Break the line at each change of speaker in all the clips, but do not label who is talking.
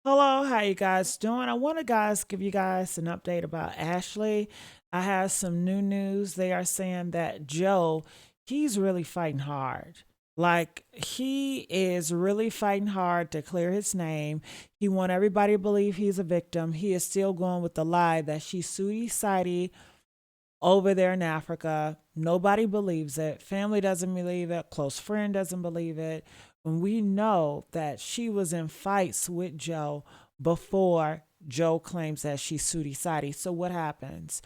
Hello, how you guys doing? I want to give you guys an update about Ashley. I have some new news. They are saying that Joe, he's really fighting hard. Like he is really fighting hard to clear his name. He want everybody to believe he's a victim. He is still going with the lie that she's suicidal over there in Africa. Nobody believes it. Family doesn't believe it. Close friend doesn't believe it. And we know that she was in fights with Joe before Joe claims that she's suicidal. So what happens?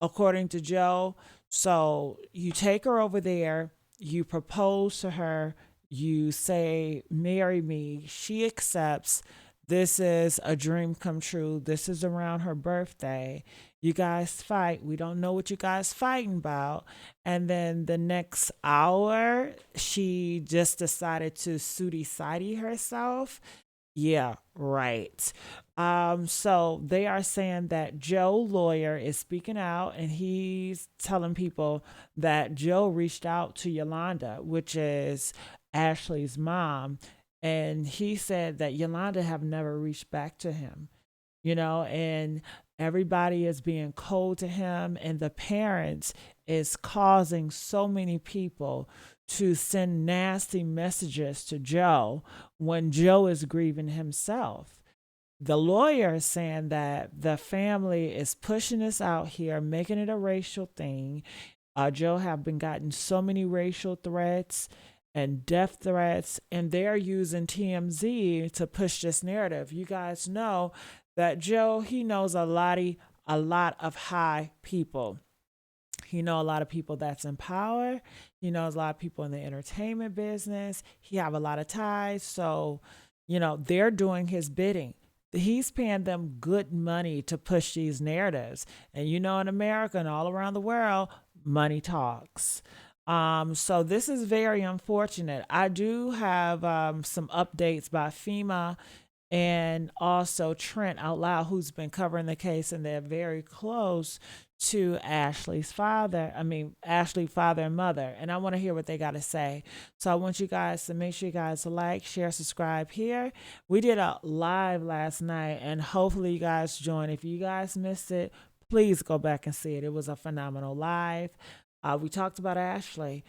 According to Joe, so you take her over there, you propose to her, you say, marry me. She accepts. This is a dream come true. This is around her birthday. You guys fight. We don't know what you guys fighting about. And then the next hour, she just decided to suicide herself. Yeah, right. So they are saying that Joe lawyer is speaking out and he's telling people that Joe reached out to Yolanda, which is Ashley's mom, and he said that Yolanda have never reached back to him, and everybody is being cold to him, and the parents is causing so many people to send nasty messages to Joe when Joe is grieving himself. The lawyer is saying that the family is pushing this out here, making it a racial thing. Joe have been gotten so many racial threats and death threats, and they're using TMZ to push this narrative. You guys know that Joe, he knows a lot of high people. He know a lot of people that's in power. He knows a lot of people in the entertainment business. He have a lot of ties. So, they're doing his bidding. He's paying them good money to push these narratives. And in America and all around the world, money talks. So this is very unfortunate. I do have some updates by FEMA and also Trent Out Loud, who's been covering the case, and they're very close to Ashley father and mother, and I want to hear what they got to say. So I want you guys to make sure you guys like, share, subscribe here. We did a live last night, and hopefully you guys join. If you guys missed it, please go back and see it. It was a phenomenal live. We talked about Ashley.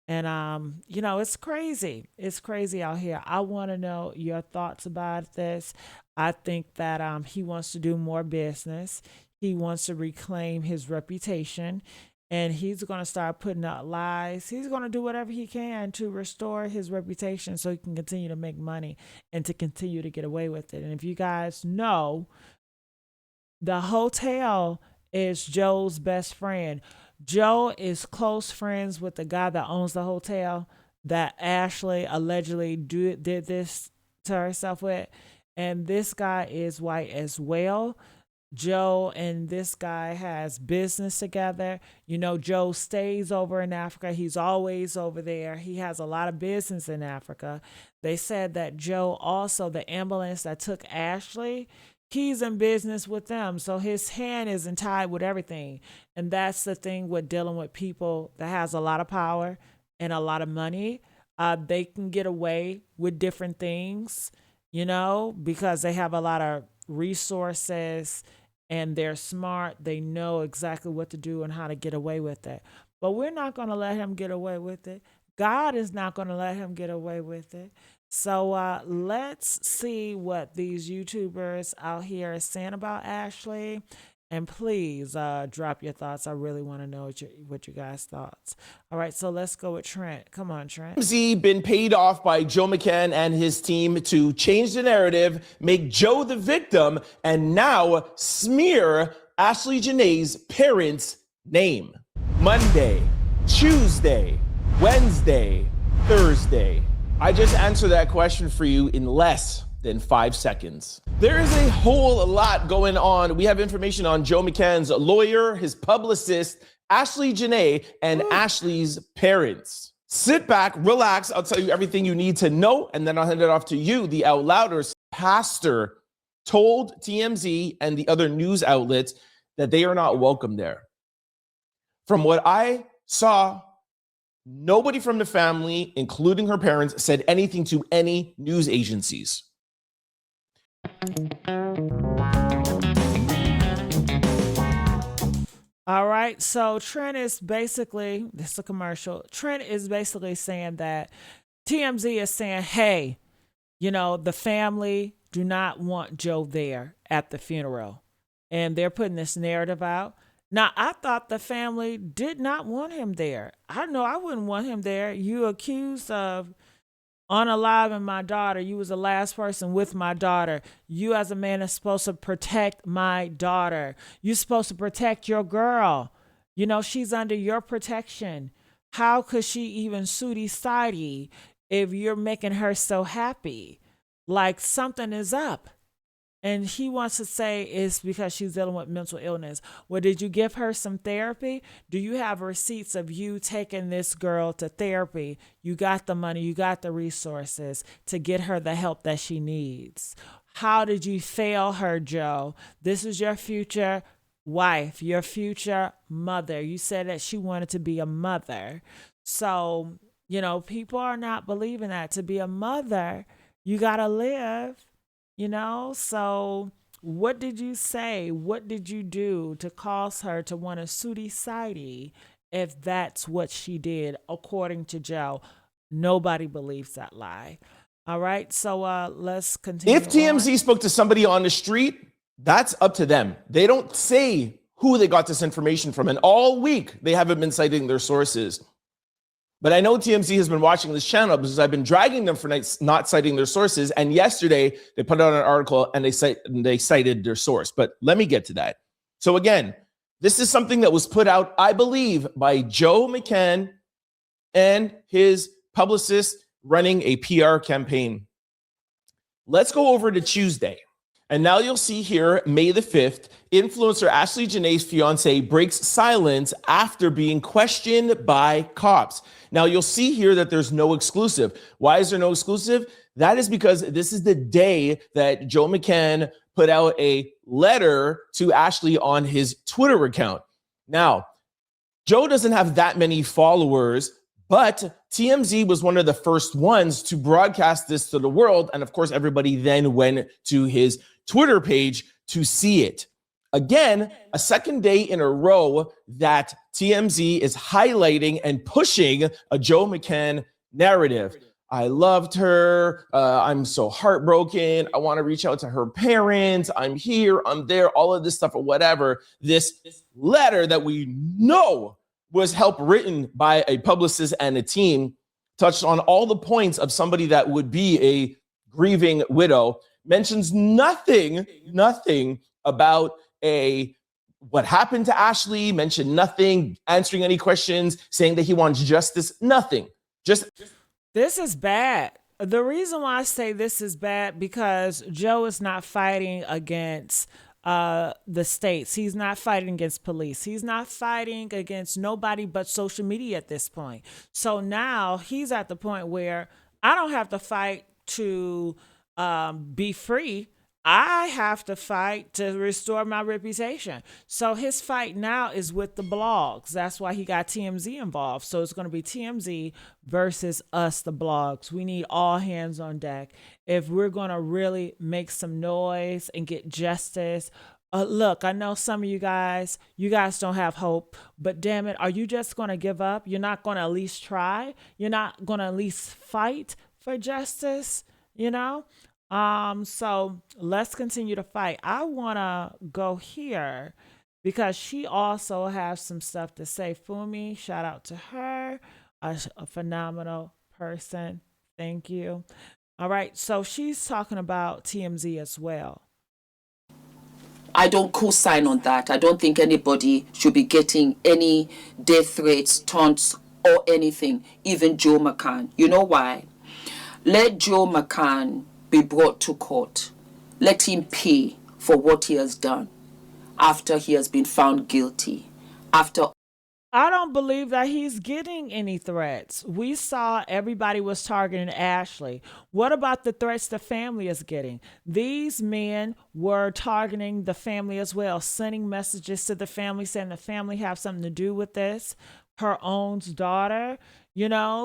And it's crazy. It's crazy out here. I want to know your thoughts about this. I think that he wants to do more business. He wants to reclaim his reputation, and he's going to start putting out lies. He's going to do whatever he can to restore his reputation so he can continue to make money and to continue to get away with it. And if you guys know, the hotel is Joe's best friend. Joe is close friends with the guy that owns the hotel that Ashley allegedly did this to herself with. And this guy is white as well. Joe and this guy has business together. Joe stays over in Africa. He's always over there. He has a lot of business in Africa. They said that Joe also, the ambulance that took Ashley, he's in business with them. So his hand isn't tied with everything. And that's the thing with dealing with people that has a lot of power and a lot of money. They can get away with different things, because they have a lot of resources and they're smart. They know exactly what to do and how to get away with it. But we're not going to let him get away with it. God is not going to let him get away with it. So let's see what these YouTubers out here are saying about Ashley. And please drop your thoughts. I really want to know what you guys' thoughts. All right, so let's go with Trent. Come on, Trent.
TMZ been paid off by Joe Mccann and his team to change the narrative, make Joe the victim, and now smear Ashlee Jenae's parents' name. Monday, Tuesday, Wednesday, Thursday. I just answered that question for you in less than 5 seconds. There is a whole lot going on. We have information on Joe Mccann's lawyer, his publicist, Ashlee Jenae, and Ashley's parents. Sit back, relax. I'll tell you everything you need to know, and then I'll hand it off to you. The Out Louders pastor told TMZ and the other news outlets that they are not welcome there. From what I saw, nobody from the family, including her parents, said anything to any news agencies.
All right. So Trent is basically, this is a commercial. Trent is basically saying that TMZ is saying, hey, the family do not want Joe there at the funeral. And they're putting this narrative out. Now, I thought the family did not want him there. I know I wouldn't want him there. You accused of unaliving my daughter. You was the last person with my daughter. You as a man is supposed to protect my daughter. You're supposed to protect your girl. She's under your protection. How could she even sue Sadie if you're making her so happy? Like something is up. And he wants to say it's because she's dealing with mental illness. Well, did you give her some therapy? Do you have receipts of you taking this girl to therapy? You got the money, you got the resources to get her the help that she needs. How did you fail her, Joe? This is your future wife, your future mother. You said that she wanted to be a mother. So, people are not believing that. To be a mother, you got to live. So what did you say? What did you do to cause her to want to sue Sadie if that's what she did, according to Joe? Nobody believes that lie. All right, so let's continue.
If TMZ spoke to somebody on the street, that's up to them. They don't say who they got this information from, and all week they haven't been citing their sources. But I know TMZ has been watching this channel because I've been dragging them for not citing their sources. And yesterday they put out an article and they cited their source. But let me get to that. So again, this is something that was put out, I believe, by Joe Mccann and his publicist running a PR campaign. Let's go over to Tuesday. And now you'll see here, May the 5th, influencer Ashlee Jenae's fiance breaks silence after being questioned by cops. Now you'll see here that there's no exclusive. Why is there no exclusive? That is because this is the day that Joe Mccann put out a letter to Ashlee on his Twitter account. Now, Joe doesn't have that many followers, but TMZ was one of the first ones to broadcast this to the world. And of course, everybody then went to his Twitter page to see it. Again, a second day in a row that TMZ is highlighting and pushing a Joe Mccann narrative. I loved her. I'm so heartbroken. I want to reach out to her parents. I'm here. I'm there. All of this stuff or whatever. This letter that we know was help written by a publicist and a team touched on all the points of somebody that would be a grieving widow, mentions nothing about what happened to Ashlee, mentioned nothing, answering any questions, saying that he wants justice, nothing.
This is bad. The reason why I say this is bad because Joe is not fighting against the states. He's not fighting against police. He's not fighting against nobody but social media at this point. So now he's at the point where I don't have to fight to be free. I have to fight to restore my reputation. So his fight now is with the blogs. That's why he got TMZ involved. So it's going to be TMZ versus us, the blogs. We need all hands on deck if we're going to really make some noise and get justice. Look, I know some of you guys don't have hope, but damn it, are you just going to give up? You're not going to at least try? You're not going to at least fight for justice? So let's continue to fight. I want to go here because she also has some stuff to say. Fumi, shout out to her, a phenomenal person. Thank you. All right. So she's talking about TMZ as well.
I don't co-sign on that. I don't think anybody should be getting any death threats, taunts, or anything, even Joe Mccann. You know why? Let Joe Mccann be brought to court. Let him pay for what he has done after he has been found guilty.
I don't believe that he's getting any threats. We saw everybody was targeting Ashlee. What about the threats the family is getting? These men were targeting the family as well, sending messages to the family saying the family have something to do with this. Her own daughter,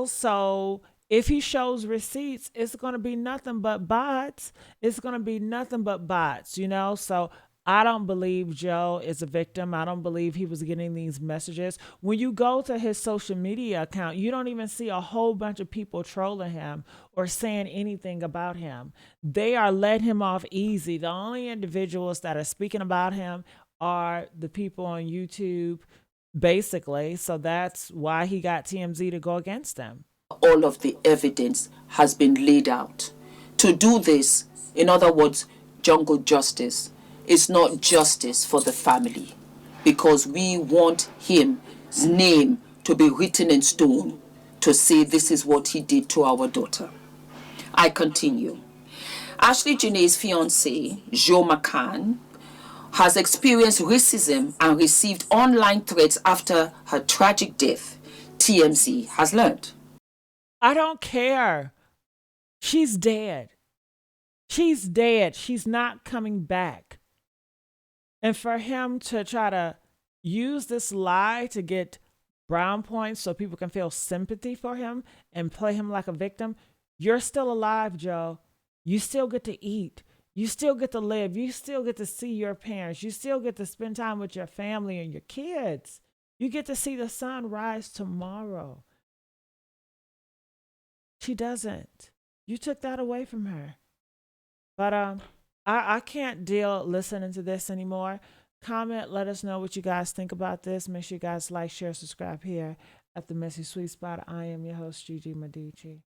so If he shows receipts, it's going to be nothing but bots. It's going to be nothing but bots, you know? So I don't believe Joe is a victim. I don't believe he was getting these messages. When you go to his social media account, you don't even see a whole bunch of people trolling him or saying anything about him. They are letting him off easy. The only individuals that are speaking about him are the people on YouTube, basically. So that's why he got TMZ to go against him.
All of the evidence has been laid out. To do this, in other words, jungle justice, is not justice for the family, because we want his name to be written in stone to say this is what he did to our daughter. I continue. Ashlee Jenae's fiancé, Joe Mccann, has experienced racism and received online threats after her tragic death, TMZ has learned.
I don't care. She's dead. She's dead. She's not coming back. And for him to try to use this lie to get brown points so people can feel sympathy for him and play him like a victim, you're still alive, Joe. You still get to eat. You still get to live. You still get to see your parents. You still get to spend time with your family and your kids. You get to see the sun rise tomorrow. She doesn't. You took that away from her. But I can't deal listening to this anymore. Comment, let us know what you guys think about this. Make sure you guys like, share, subscribe here at the Messy Sweet Spot. I am your host, Gigi Medici.